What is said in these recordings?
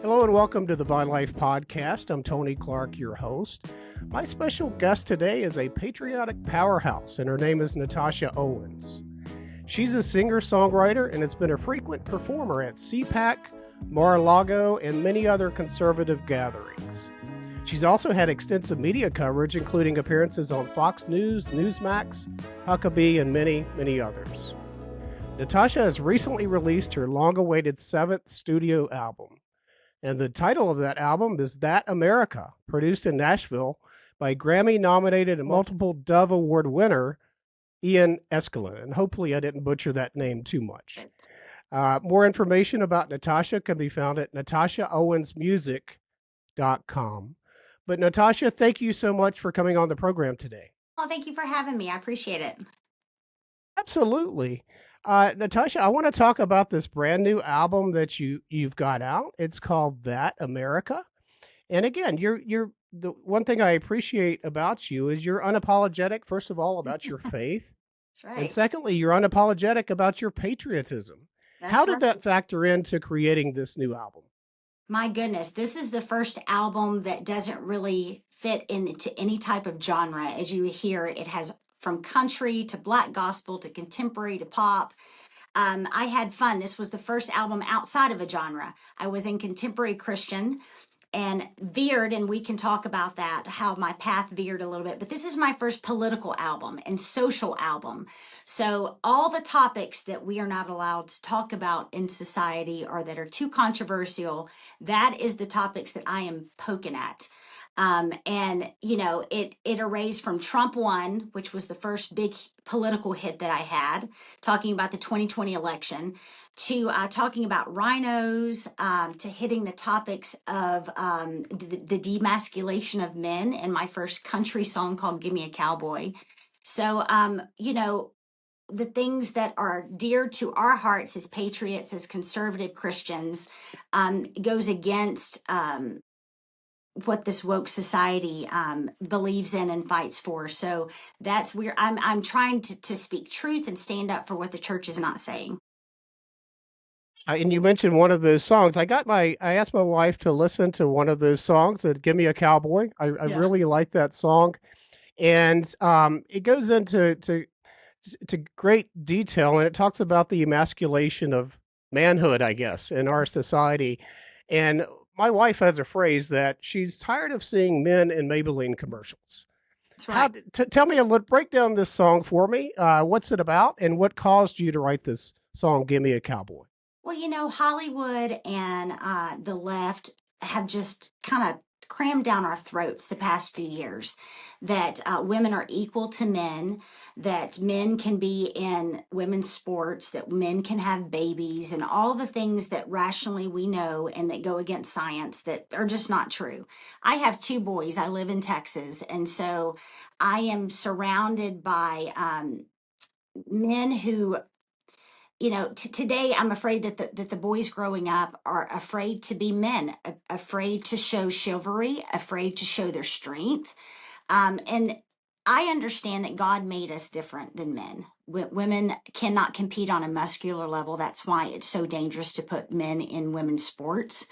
Hello and welcome to the Vine Life Podcast. I'm Tony Clark, your host. My special guest today is a patriotic powerhouse, and her name is Natasha Owens. She's a singer-songwriter and has been a frequent performer at CPAC, A Lago, and many other conservative gatherings. She's also had extensive media coverage, including appearances on Fox News, Newsmax, Huckabee, and many, many others. Natasha has recently released her long-awaited 7th studio album. And the title of that album is That America, produced in Nashville by Grammy-nominated and multiple Dove Award winner Ian Eskelin. And hopefully I didn't butcher that name too much. More information about Natasha can be found at natashaowensmusic.com. But Natasha, thank you so much for coming on the program today. Well, thank you for having me. I appreciate it. Absolutely. Natasha, I want to talk about this brand new album that you've got out. It's called That America. And again, you're the one thing I appreciate about you is you're unapologetic, first of all, about your faith. That's right. And secondly, you're unapologetic about your patriotism. How did that factor into creating this new album? My goodness, this is the first album that doesn't really fit into any type of genre. As you hear, it has from country to black gospel to contemporary to pop. I had fun. This was the first album outside of a genre. I was in contemporary Christian and veered, and we can talk about that, how my path veered a little bit. But this is my first political album and social album. So all the topics that we are not allowed to talk about in society or that are too controversial, that is the topics that I am poking at. And you know, it erased from Trump won, which was the first big political hit that I had, talking about the 2020 election, to talking about rhinos, to hitting the topics of the demasculation of men in my first country song called "Gimme a Cowboy." So, you know, the things that are dear to our hearts as patriots, as conservative Christians, goes against what this woke society believes in and fights for. So that's where I'm trying to speak truth and stand up for what the church is not saying. And you mentioned one of those songs. I asked my wife to listen to one of those songs, "Gimme a Cowboy." I really like that song, and it goes into great detail, and it talks about the emasculation of manhood, I guess, in our society. And my wife has a phrase that she's tired of seeing men in Maybelline commercials. That's right. Tell me a little, break down this song for me. What's it about, and what caused you to write this song, "Gimme a Cowboy"? Well, you know, Hollywood and the left have just kind of crammed down our throats the past few years that women are equal to men, that men can be in women's sports, that men can have babies, and all the things that rationally we know and that go against science that are just not true. I have 2 boys. I live in Texas. And so I am surrounded by men who, you know, today I'm afraid that the boys growing up are afraid to be men, afraid to show chivalry, afraid to show their strength. And I understand that God made us different than men. Women cannot compete on a muscular level. That's why it's so dangerous to put men in women's sports,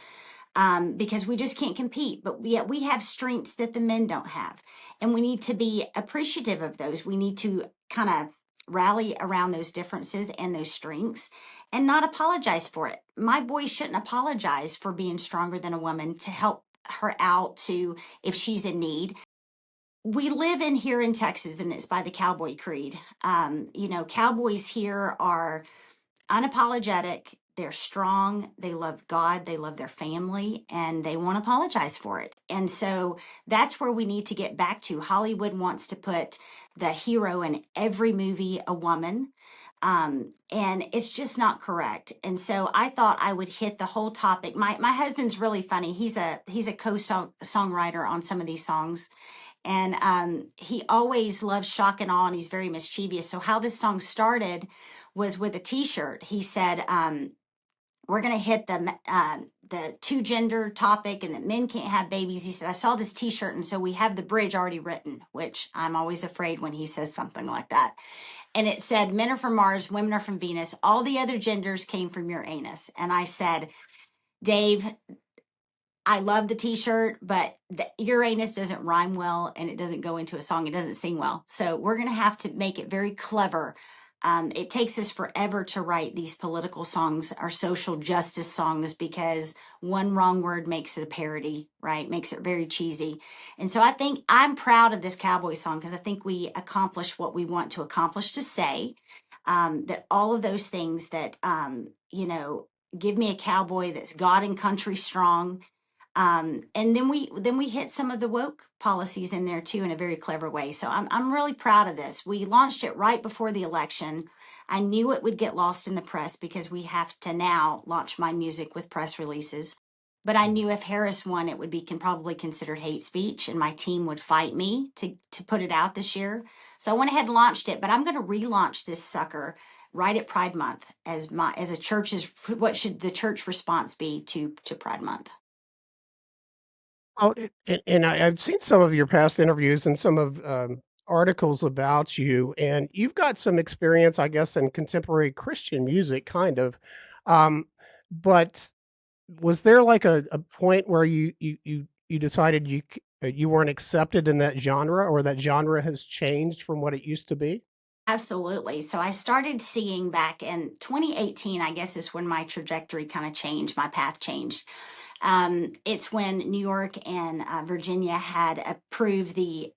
because we just can't compete. But yet we have strengths that the men don't have. And we need to be appreciative of those. We need to kind of rally around those differences and those strengths and not apologize for it. My boys shouldn't apologize for being stronger than a woman to help her out to if she's in need. We live in here in Texas, and it's by the Cowboy Creed. You know, cowboys here are unapologetic. They're strong. They love God. They love their family, and they won't apologize for it. And so that's where we need to get back to. Hollywood wants to put the hero in every movie a woman. And it's just not correct. And so I thought I would hit the whole topic. My husband's really funny. He's a co-songwriter on some of these songs. And he always loves shock and awe, and he's very mischievous. So how this song started was with a T-shirt. He said, we're going to hit the 2 gender topic and that men can't have babies. He said, I saw this T-shirt, and so we have the bridge already written, which I'm always afraid when he says something like that. And it said, men are from Mars, women are from Venus. All the other genders came from your anus. And I said, Dave, I love the t-shirt, but the Uranus doesn't rhyme well and it doesn't go into a song. It doesn't sing well. So we're going to have to make it very clever. It takes us forever to write these political songs, our social justice songs, because one wrong word makes it a parody, right? Makes it very cheesy. And so I think I'm proud of this cowboy song because I think we accomplished what we want to accomplish to say. That all of those things that, give me a cowboy that's God and country strong, and then we hit some of the woke policies in there too in a very clever way. So I'm really proud of this. We launched it right before the election. I knew it would get lost in the press because we have to now launch my music with press releases. But I knew if Harris won, it would be probably considered hate speech, and my team would fight me to put it out this year. So I went ahead and launched it. But I'm going to relaunch this sucker right at Pride Month as a church's. What should the church response be to Pride Month? Oh, and I've seen some of your past interviews and some of articles about you, and you've got some experience, I guess, in contemporary Christian music, kind of. Um, but was there like a point where you decided you weren't accepted in that genre, or that genre has changed from what it used to be? Absolutely. So I started seeing back in 2018, I guess is when my trajectory kind of changed, my path changed. It's when New York and Virginia had approved the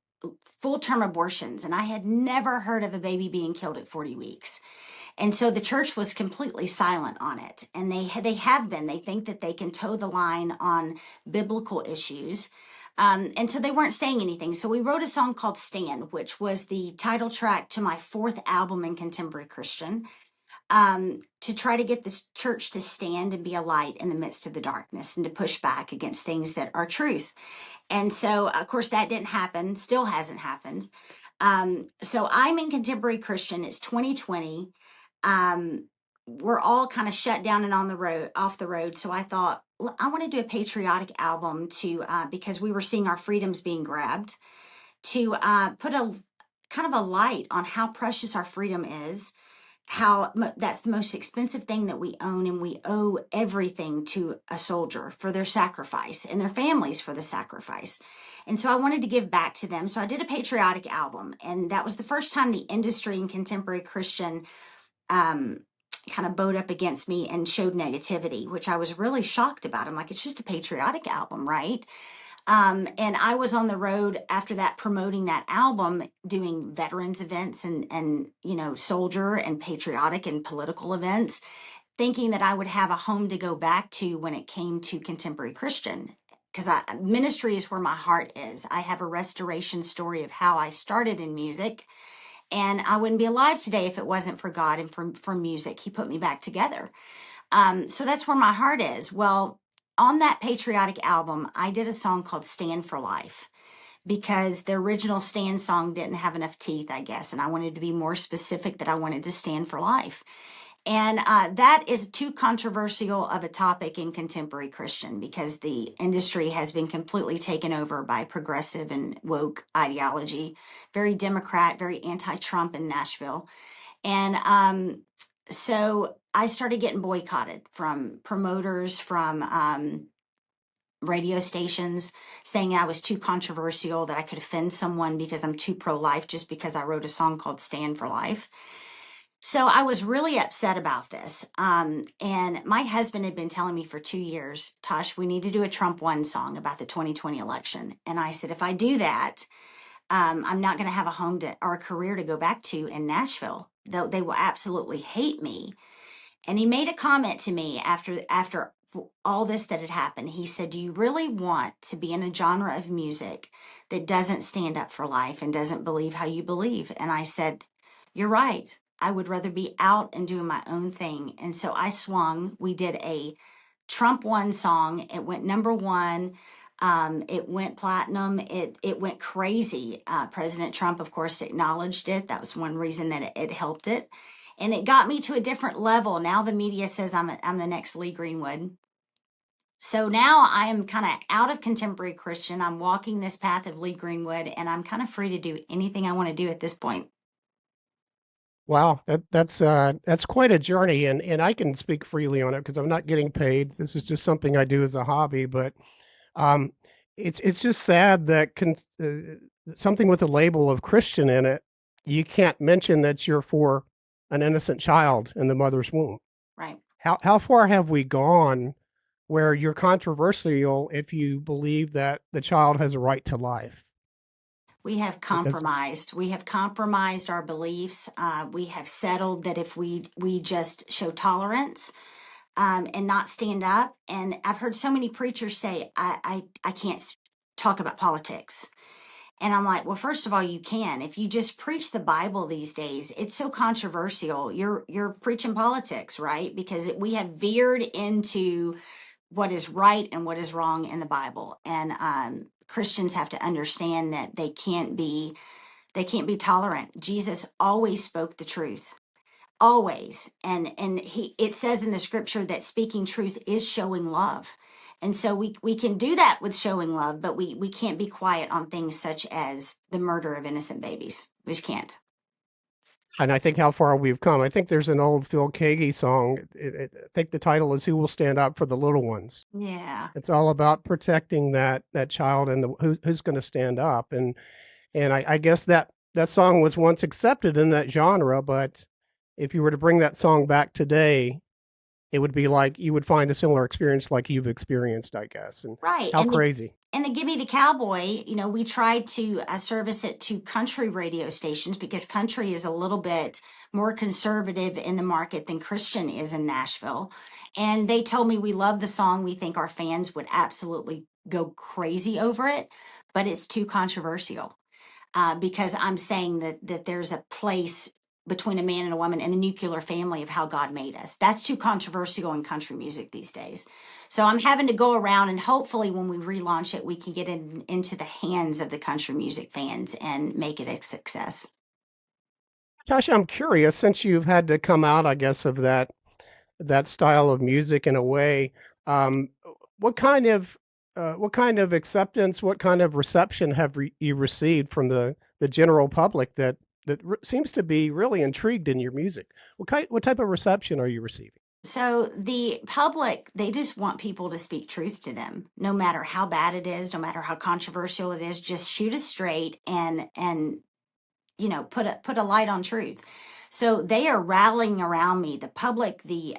full term abortions, and I had never heard of a baby being killed at 40 weeks. And so the church was completely silent on it. And they have been. They think that they can toe the line on biblical issues. And so they weren't saying anything. So we wrote a song called Stand, which was the title track to my fourth album in contemporary Christian, to try to get this church to stand and be a light in the midst of the darkness and to push back against things that are truth. And so, of course, that didn't happen, still hasn't happened. So I'm in contemporary Christian. It's 2020. We're all kind of shut down and on the road, off the road. So I thought, I want to do a patriotic album because we were seeing our freedoms being grabbed, to put a kind of a light on how precious our freedom is, how that's the most expensive thing that we own, and we owe everything to a soldier for their sacrifice and their families for the sacrifice. And so I wanted to give back to them. So I did a patriotic album, and that was the first time the industry in contemporary Christian um, kind of bowed up against me and showed negativity, which I was really shocked about. I'm like, it's just a patriotic album, right? And I was on the road after that promoting that album, doing veterans events and soldier and patriotic and political events, thinking that I would have a home to go back to when it came to contemporary Christian. Because ministry is where my heart is. I have a restoration story of how I started in music, and I wouldn't be alive today if it wasn't for God and for music. He put me back together. So that's where my heart is. Well, on that patriotic album, I did a song called Stand for Life because the original Stand song didn't have enough teeth, I guess. And I wanted to be more specific that I wanted to stand for life. And that is too controversial of a topic in contemporary Christian because the industry has been completely taken over by progressive and woke ideology, very Democrat, very anti Trump in Nashville. And so I started getting boycotted from promoters, from radio stations, saying I was too controversial, that I could offend someone because I'm too pro life just because I wrote a song called Stand for Life. So I was really upset about this. And my husband had been telling me for 2 years, Tosh, we need to do a Trump won song about the 2020 election. And I said, if I do that, I'm not going to have a home or a career to go back to in Nashville. They will absolutely hate me. And he made a comment to me after all this that had happened. He said, do you really want to be in a genre of music that doesn't stand up for life and doesn't believe how you believe? And I said, you're right. I would rather be out and doing my own thing. And so I swung. We did a Trump won song. It went number one. It went platinum. It went crazy. President Trump, of course, acknowledged it. That was one reason that it helped it. And it got me to a different level. Now the media says I'm the next Lee Greenwood. So now I am kind of out of contemporary Christian. I'm walking this path of Lee Greenwood, and I'm kind of free to do anything I want to do at this point. Wow, that's quite a journey, and I can speak freely on it because I'm not getting paid. This is just something I do as a hobby, but Um, it's just sad that something with a label of Christian in it, you can't mention that you're for an innocent child in the mother's womb. Right. How far have we gone where you're controversial if you believe that the child has a right to life? We have Because compromised. We have compromised our beliefs. We have settled that if we just show tolerance and not stand up. And I've heard so many preachers say, I can't talk about politics. And I'm like, well, first of all, you can. If you just preach the Bible these days, it's so controversial. You're preaching politics, right? Because we have veered into what is right and what is wrong in the Bible. And Christians have to understand that they can't be tolerant. Jesus always spoke the truth, always. And it says in the scripture that speaking truth is showing love. And so we can do that with showing love, but we can't be quiet on things such as the murder of innocent babies. We just can't. and I think how far we've come. I think there's an old Phil Keaggy song. I think the title is "Who Will Stand Up for the Little Ones." Yeah. It's all about protecting that child and who's going to stand up. And I guess that song was once accepted in that genre, but if you were to bring that song back today, it would be like you would find a similar experience like you've experienced, I guess. And Right. how crazy. And the Gimme the Cowboy, we tried to service it to country radio stations because country is a little bit more conservative in the market than Christian is in Nashville. And they told me, we love the song. We think our fans would absolutely go crazy over it, but it's too controversial because I'm saying that there's a place between a man and a woman and the nuclear family of how God made us. That's too controversial in country music these days. So I'm having to go around, and hopefully when we relaunch it, we can get it into the hands of the country music fans and make it a success. Tasha, I'm curious, since you've had to come out, I guess, of that style of music in a way, um, what kind of what kind of acceptance, what kind of reception have you received from the general public that seems to be really intrigued in your music? What type of reception are you receiving? So the public, they just want people to speak truth to them, no matter how bad it is, no matter how controversial it is. Just shoot it straight and put a light on truth. So they are rallying around me, the public, the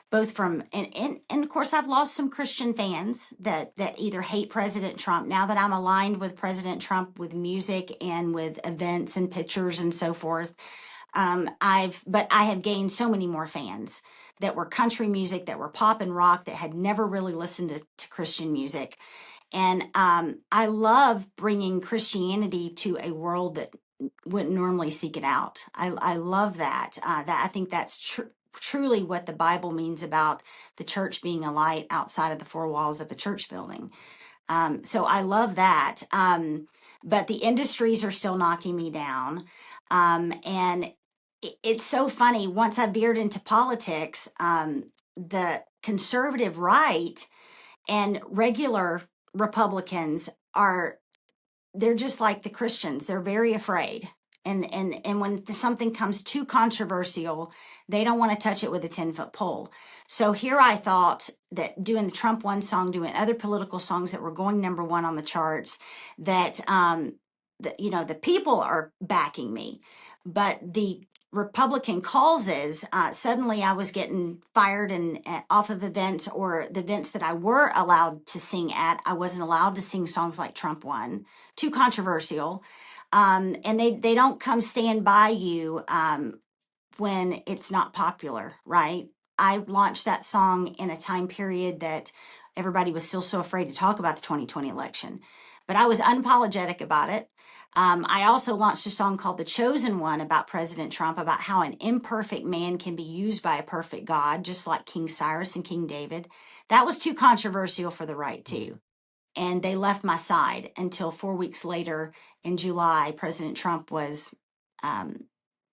both from and of course I've lost some Christian fans that either hate President Trump. Now that I'm aligned with President Trump with music and with events and pictures and so forth, I have gained so many more fans that were country music, that were pop and rock, that had never really listened to Christian music. And I love bringing Christianity to a world that wouldn't normally seek it out. I love that. That I think that's truly what the Bible means about the church being a light outside of the four walls of a church building. So I love that. But the industries are still knocking me down. And it's so funny. Once I veered into politics, the conservative right and regular Republicans they're just like the Christians. They're very afraid. And when something comes too controversial, they don't want to touch it with a 10-foot pole. So here I thought that doing the Trump one song, doing other political songs that were going number one on the charts, that the people are backing me, but the Republican causes, suddenly I was getting fired and off of events, or the events that I were allowed to sing at, I wasn't allowed to sing songs like Trump one, too controversial. And they don't come stand by you when it's not popular, right? I launched that song in a time period that everybody was still so afraid to talk about the 2020 election, but I was unapologetic about it. I also launched a song called The Chosen One about President Trump, about how an imperfect man can be used by a perfect God, just like King Cyrus and King David. That was too controversial for the right, too. And they left my side until 4 weeks later in July, President Trump was um,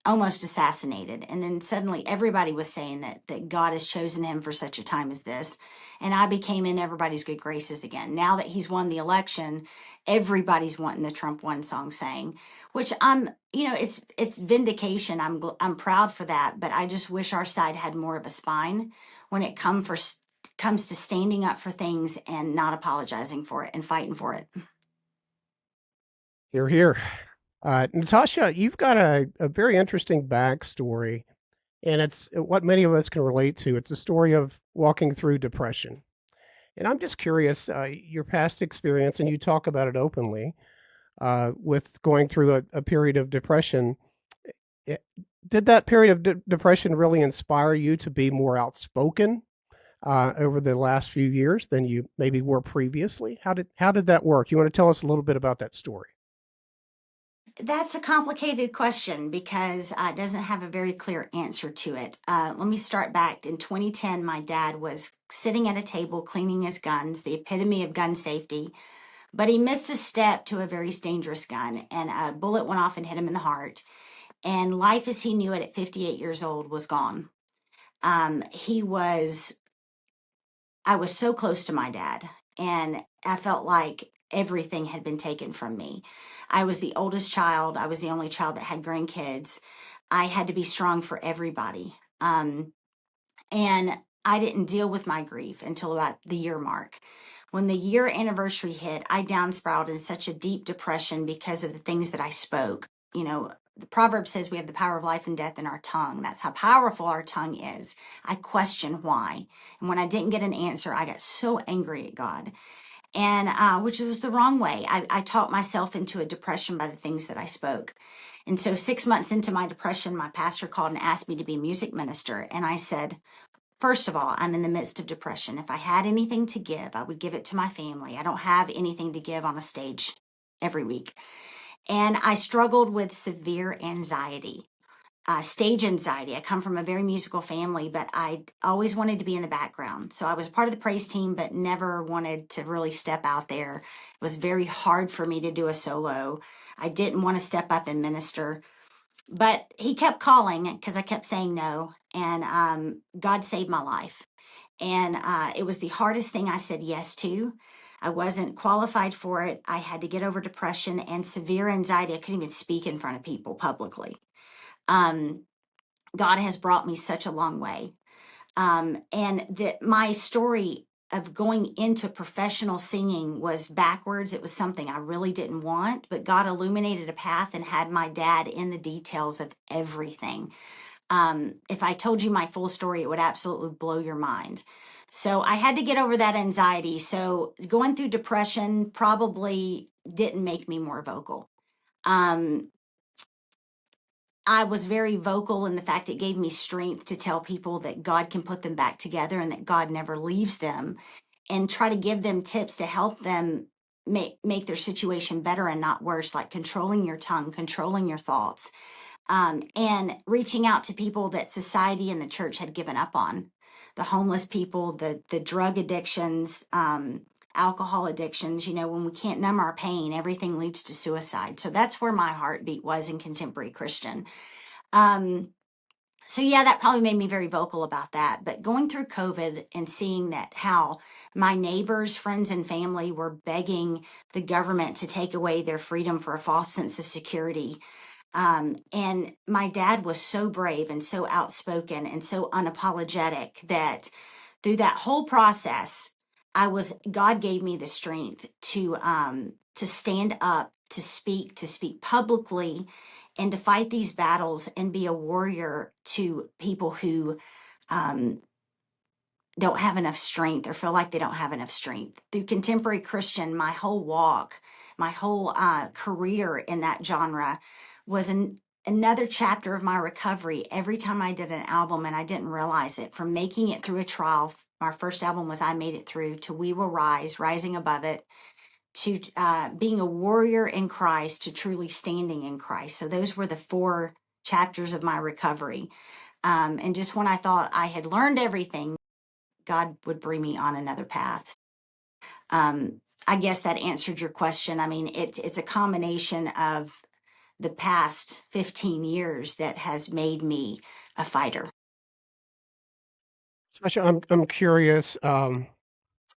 almost assassinated. And then suddenly everybody was saying that God has chosen him for such a time as this. And I became in everybody's good graces again. Now that he's won the election, everybody's wanting the Trump one song sang, which it's vindication. I'm proud for that, but I just wish our side had more of a spine when it comes comes to standing up for things and not apologizing for it and fighting for it. You're here. Natasha, you've got a very interesting backstory, and it's what many of us can relate to. It's a story of walking through depression. And I'm just curious, your past experience, and you talk about it openly, with going through a period of depression. eh, Did that period of depression really inspire you to be more outspoken over the last few years than you maybe were previously? How did that work? You want to tell us a little bit about that story? That's a complicated question because it doesn't have a very clear answer to it. Let me start back. In 2010, my dad was sitting at a table cleaning his guns, the epitome of gun safety, but he missed a step to a very dangerous gun, and a bullet went off and hit him in the heart. And life as he knew it at 58 years old was gone. He was I was so close to my dad, and I felt like everything had been taken from me. I was the oldest child. I was the only child that had grandkids. I had to be strong for everybody. And I didn't deal with my grief until about the year mark. When the year anniversary hit, I downspiraled in such a deep depression because of the things that I spoke. The proverb says we have the power of life and death in our tongue. That's how powerful our tongue is. I questioned why. And when I didn't get an answer, I got so angry at God, and which was the wrong way. I talked myself into a depression by the things that I spoke. And so 6 months into my depression, my pastor called and asked me to be a music minister. And I said, first of all, I'm in the midst of depression. If I had anything to give, I would give it to my family. I don't have anything to give on a stage every week. And I struggled with severe anxiety, stage anxiety. I come from a very musical family, but I always wanted to be in the background. So I was part of the praise team, but never wanted to really step out there. It was very hard for me to do a solo. I didn't want to step up and minister, but he kept calling because I kept saying no. And God saved my life. And it was the hardest thing I said yes to. I wasn't qualified for it. I had to get over depression and severe anxiety. I couldn't even speak in front of people publicly. Um, God has brought me such a long way. And that my story of going into professional singing was backwards. It was something I really didn't want, but God illuminated a path and had my dad in the details of everything. If I told you my full story, it would absolutely blow your mind. So I had to get over that anxiety. So going through depression probably didn't make me more vocal. Um, I was very vocal in the fact it gave me strength to tell people that God can put them back together and that God never leaves them, and try to give them tips to help them make their situation better and not worse, like controlling your tongue, controlling your thoughts, and reaching out to people that society and the church had given up on, the homeless people, the drug addictions, alcohol addictions. When we can't numb our pain, everything leads to suicide. So that's where my heartbeat was in contemporary Christian. um, so yeah, that probably made me very vocal about that. But going through COVID and seeing that how my neighbors, friends, and family were begging the government to take away their freedom for a false sense of security, and my dad was so brave and so outspoken and so unapologetic that through that whole process, God gave me the strength to stand up, to speak publicly, and to fight these battles and be a warrior to people who um, don't have enough strength or feel like they don't have enough strength. Through contemporary Christian, my whole walk, my whole career in that genre was another chapter of my recovery. Every time I did an album and I didn't realize it, from making it through a trial, our first album was I Made It Through, to We Will Rise, rising above it, to being a warrior in Christ, to truly standing in Christ. So those were the 4 chapters of my recovery. And just when I thought I had learned everything, God would bring me on another path. Um, I guess that answered your question. I mean, it's a combination of the past 15 years that has made me a fighter. Sasha, I'm curious.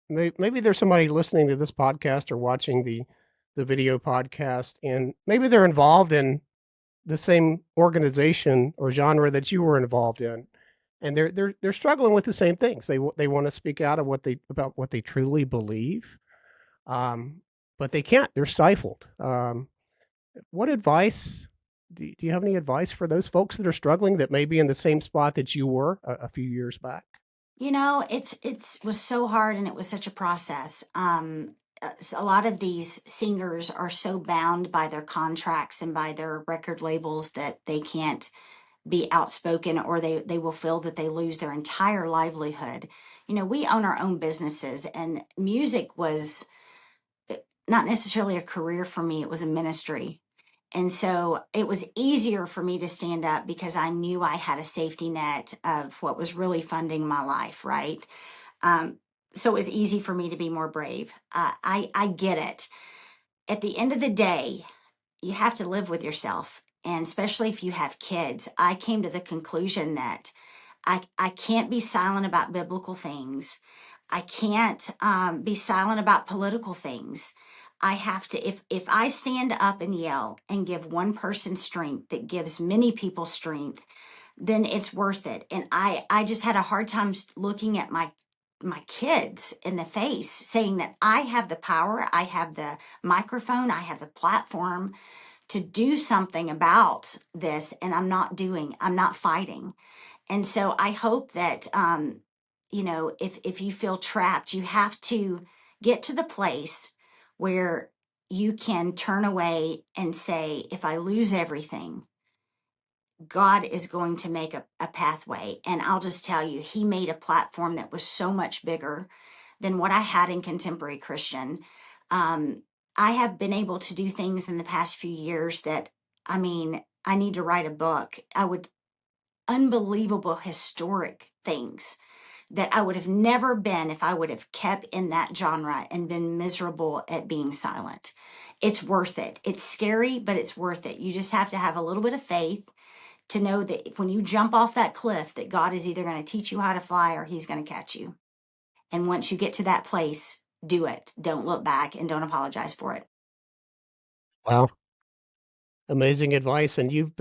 Maybe there's somebody listening to this podcast or watching the video podcast, and maybe they're involved in the same organization or genre that you were involved in. and they're struggling with the same things. They want to speak out of about what they truly believe, um, but they can't. They're stifled. What advice do you have any advice for those folks that are struggling that may be in the same spot that you were a few years back? You know, it's was so hard and it was such a process. A lot of these singers are so bound by their contracts and by their record labels that they can't be outspoken, or they will feel that they lose their entire livelihood. You know, we own our own businesses, and music was not necessarily a career for me, it was a ministry. And so it was easier for me to stand up because I knew I had a safety net of what was really funding my life, right? Um, so it was easy for me to be more brave. I get it. At the end of the day, you have to live with yourself. And especially if you have kids, I came to the conclusion that I can't be silent about biblical things. I can't be silent about political things. I have to, if I stand up and yell and give one person strength that gives many people strength, then it's worth it. And I just had a hard time looking at my kids in the face saying that I have the power, I have the microphone, I have the platform to do something about this, and I'm not fighting. And so I hope that, you know, if you feel trapped, you have to get to the place where you can turn away and say, if I lose everything, God is going to make a pathway. And I'll just tell you, He made a platform that was so much bigger than what I had in contemporary Christian. Um, I have been able to do things in the past few years that, I mean, I need to write a book. Unbelievable historic things that I would have never been if I would have kept in that genre and been miserable at being silent. It's worth it. It's scary, but it's worth it. You just have to have a little bit of faith to know that when you jump off that cliff, that God is either going to teach you how to fly or He's going to catch you. And once you get to that place, do it. Don't look back and don't apologize for it. Wow, amazing advice. And you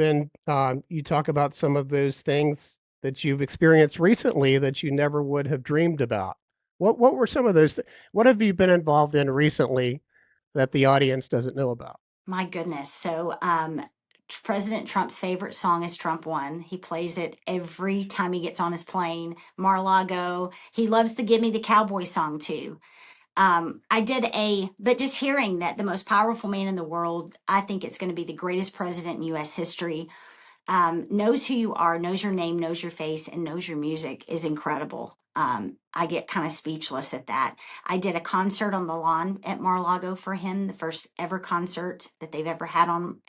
talk about some of those things that you've experienced recently that you never would have dreamed about. What were some of those? What have you been involved in recently that the audience doesn't know about? My goodness. So, President Trump's favorite song is Trump One. He plays it every time he gets on his plane. Mar-a-Lago. He loves the Gimme the Cowboy song too. But just hearing that the most powerful man in the world, I think it's going to be the greatest president in U.S. history, knows who you are, knows your name, knows your face, and knows your music is incredible. I get kind of speechless at that. I did a concert on the lawn at Mar-a-Lago for him, the first ever concert that they've ever had on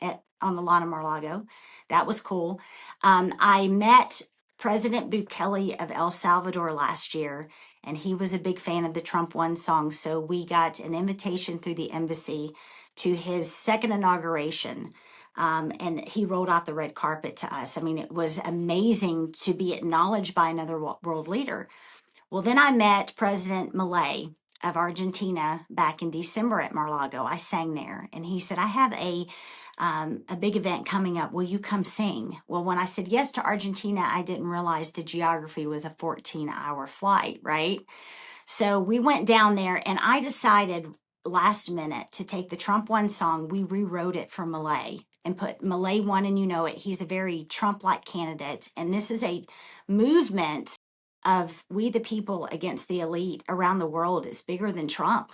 the lawn of Mar-a-Lago. That was cool. I met President Bukele of El Salvador last year, and he was a big fan of the Trump One song. So we got an invitation through the embassy to his second inauguration, and he rolled out the red carpet to us. I mean, it was amazing to be acknowledged by another world leader. Well, then I met President Milei of Argentina back in December at Mar-a-Lago. I sang there, and he said, "I have a big event coming up. Will you come sing?" Well, when I said yes to Argentina, I didn't realize the geography was a 14-hour flight, right? So we went down there, and I decided last minute to take the Trump One song. We rewrote it for Milei and put Milei One, and you know it. He's a very Trump-like candidate, and this is a movement of we the people against the elite around the world. It's bigger than Trump.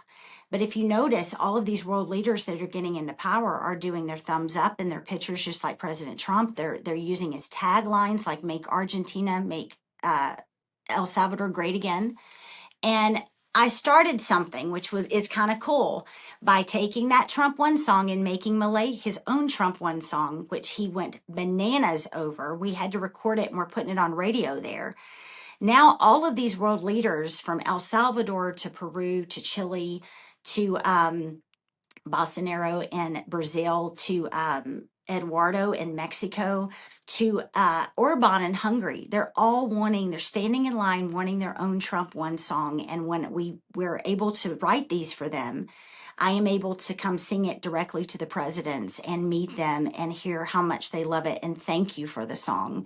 But if you notice, all of these world leaders that are getting into power are doing their thumbs up in their pictures, just like President Trump. They're using his taglines like "Make Argentina, make El Salvador great again." And I started something which was is kind of cool by taking that Trump One song and making Milei his own Trump One song, which he went bananas over. We had to record it and we're putting it on radio there. Now all of these world leaders from El Salvador to Peru to Chile to Bolsonaro in Brazil to Eduardo in Mexico to Orban in Hungary. They're standing in line wanting their own Trump One song. And when we're able to write these for them, I am able to come sing it directly to the presidents and meet them and hear how much they love it and thank you for the song.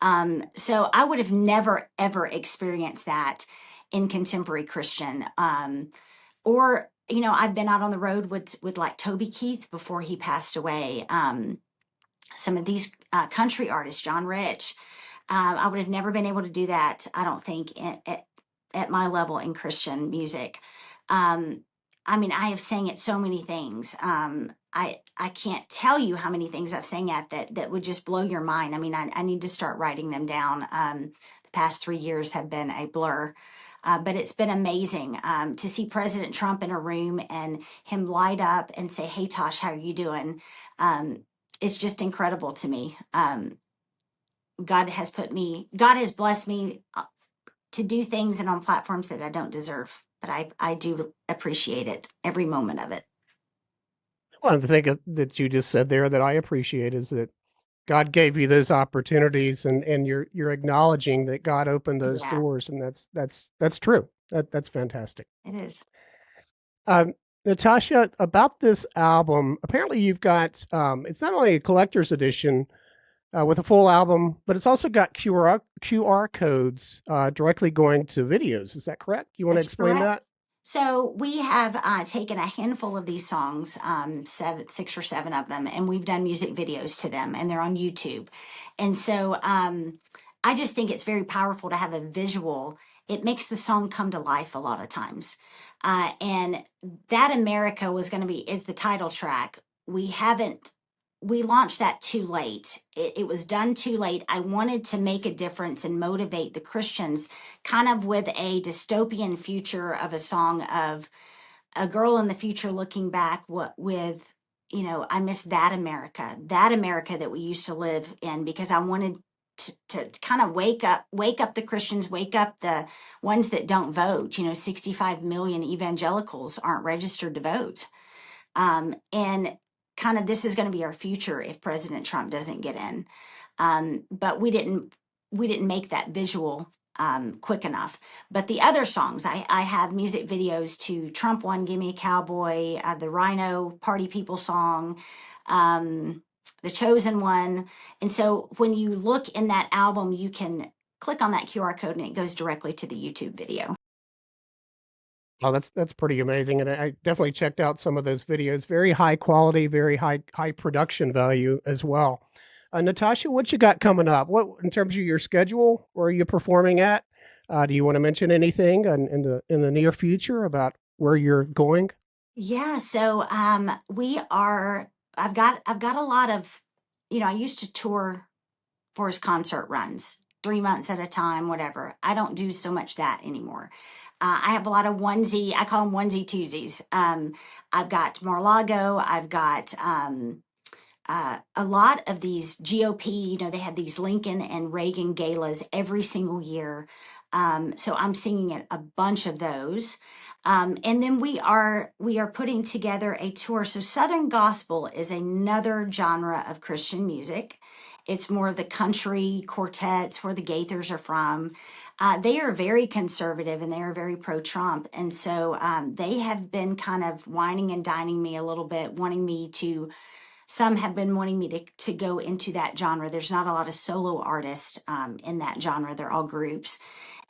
So I would have never, ever experienced that in contemporary Christian. Or, I've been out on the road with like Toby Keith before he passed away. Some of these country artists, John Rich, I would have never been able to do that, I don't think, at my level in Christian music. Um, I mean, I have sang at so many things. I can't tell you how many things I've sang at that would just blow your mind. I mean, I need to start writing them down. The past 3 years have been a blur. But it's been amazing to see President Trump in a room and him light up and say, "Hey, Tosh, how are you doing?" It's just incredible to me. God has blessed me to do things and on platforms that I don't deserve, but I do appreciate it, every moment of it. One of the things that you just said there that I appreciate is that God gave you those opportunities, and you're acknowledging that God opened those Yeah, doors, and that's true. That's fantastic. it is. Um, Natasha, about this album, apparently you've got it's not only a collector's edition with a full album, but it's also got QR codes directly going to videos. Is that correct? You want to That's explain that? correct. So we have taken a handful of these songs, 6 or 7 of them, and we've done music videos to them, and they're on YouTube. And so I just think it's very powerful to have a visual. It makes the song come to life a lot of times. And That America is the title track. We haven't we launched that too late. It was done too late. I wanted to make a difference and motivate the Christians, kind of with a dystopian future of a song of a girl in the future looking back I miss that America that we used to live in, because I wanted to kind of wake up the Christians, wake up the ones that don't vote. 65 million evangelicals aren't registered to vote. And kind of this is going to be our future if President Trump doesn't get in. But we didn't make that visual quick enough. But the other songs, I have music videos to Trump One, "Gimme a Cowboy," the Rhino Party People song, the Chosen One. And so when you look in that album, you can click on that QR code and it goes directly to the YouTube video. Oh, that's pretty amazing, and I definitely checked out some of those videos. Very high quality, very high production value as well. Natasha, what you got coming up? What in terms of your schedule? Where are you performing at? Do you want to mention anything in the near future about where you're going? Yeah, so we are I've got a lot of, I used to tour for his concert runs, 3 months at a time, whatever. I don't do so much that anymore. I have a lot of I call them onesie twosies. I've got Mar-a-Lago, I've got a lot of these GOP, they have these Lincoln and Reagan galas every single year. So I'm singing at a bunch of those. And then we are putting together a tour. So Southern gospel is another genre of Christian music. It's more of the country quartets where the Gaithers are from. They are very conservative and they are very pro-Trump, and so they have been kind of whining and dining me a little bit, wanting me to. Some have been wanting me to go into that genre. There's not a lot of solo artists in that genre. They're all groups.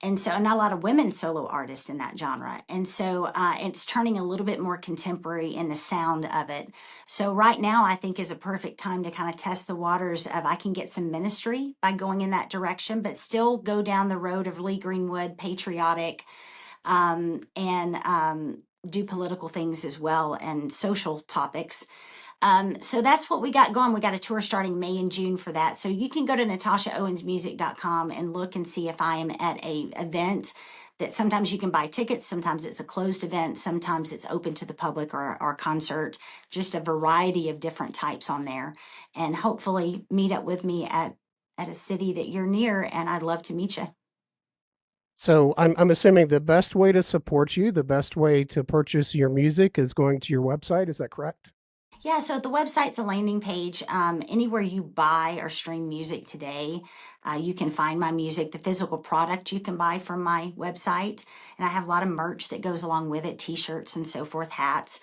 And so, not a lot of women solo artists in that genre. And so, it's turning a little bit more contemporary in the sound of it. So, right now, I think is a perfect time to kind of test the waters of I can get some ministry by going in that direction, but still go down the road of Lee Greenwood, patriotic, and do political things as well and social topics. So that's what we got going. We got a tour starting May and June for that. So you can go to natashaowensmusic.com and look and see if I am at a event that sometimes you can buy tickets. Sometimes it's a closed event. Sometimes it's open to the public or concert, just a variety of different types on there. And hopefully meet up with me at a city that you're near. And I'd love to meet you. So I'm assuming the best way to support you, the best way to purchase your music is going to your website. Is that correct? Yeah, so the website's a landing page. Anywhere you buy or stream music today, you can find my music. The physical product you can buy from my website. And I have a lot of merch that goes along with it, t-shirts and so forth, hats.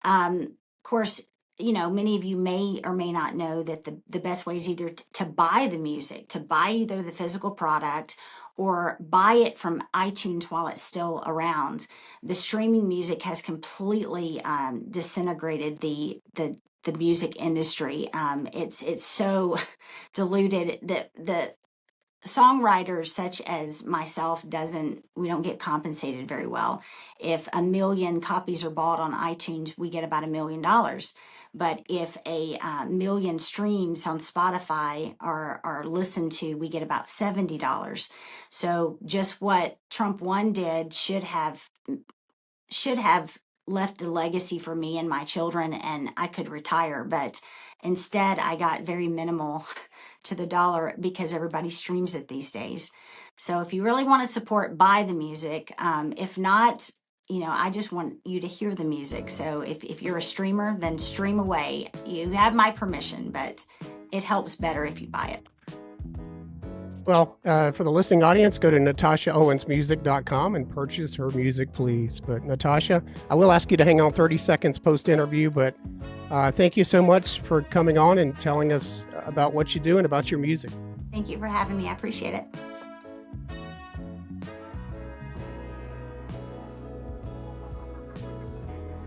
Of course, many of you may or may not know that the best way is either to buy the music, to buy either the physical product or buy it from iTunes while it's still around. The streaming music has completely disintegrated the music industry. It's so diluted that the songwriters such as myself we don't get compensated very well. If 1 million copies are bought on iTunes, we get about $1 million. But if a million streams on Spotify are listened to, we get about $70. So just what Trump 1 did should have left a legacy for me and my children, and I could retire. But instead, I got very minimal to the dollar because everybody streams it these days. So if you really want to support, buy the music. If not, I just want you to hear the music. So if you're a streamer, then stream away. You have my permission, but it helps better if you buy it. Well, for the listening audience, go to natashaowensmusic.com and purchase her music, please. But Natasha, I will ask you to hang on 30 seconds post-interview, but thank you so much for coming on and telling us about what you do and about your music. Thank you for having me. I appreciate it.